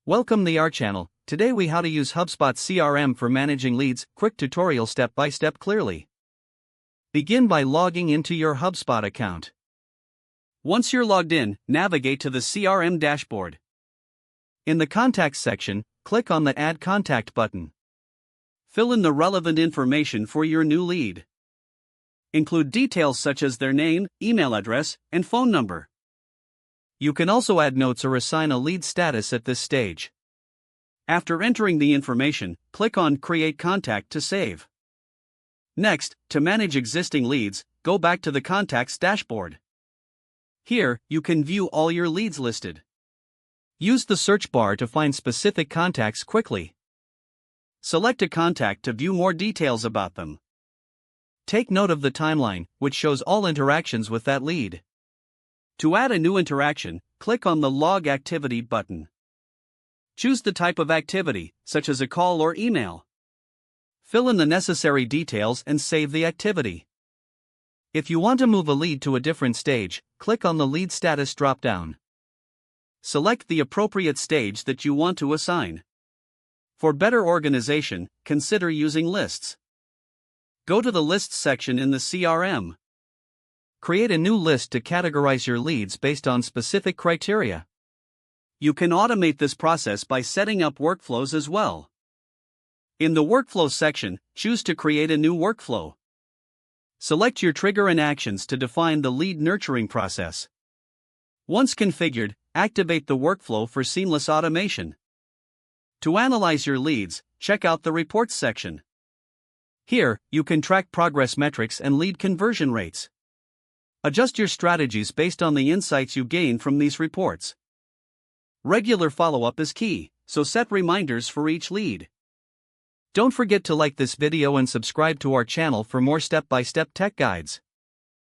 Welcome to our channel. Today we how to use HubSpot CRM for managing leads. Quick tutorial step by step clearly. Begin by logging into your HubSpot account. Once you're logged in, navigate to the CRM dashboard. In the Contacts section, click on the Add Contact button. Fill in the relevant information for your new lead. Include details such as their name, email address, and phone number. You can also add notes or assign a lead status at this stage. After entering the information, click on Create Contact to save. Next, to manage existing leads, go back to the Contacts dashboard. Here, you can view all your leads listed. Use the search bar to find specific contacts quickly. Select a contact to view more details about them. Take note of the timeline, which shows all interactions with that lead. To add a new interaction, click on the Log Activity button. Choose the type of activity, such as a call or email. Fill in the necessary details and save the activity. If you want to move a lead to a different stage, click on the Lead Status drop-down. Select the appropriate stage that you want to assign. For better organization, consider using lists. Go to the Lists section in the CRM. Create a new list to categorize your leads based on specific criteria. You can automate this process by setting up workflows as well. In the Workflow section, choose to create a new workflow. Select your trigger and actions to define the lead nurturing process. Once configured, activate the workflow for seamless automation. To analyze your leads, check out the Reports section. Here, you can track progress metrics and lead conversion rates. Adjust your strategies based on the insights you gain from these reports. Regular follow-up is key, so set reminders for each lead. Don't forget to like this video and subscribe to our channel for more step-by-step tech guides.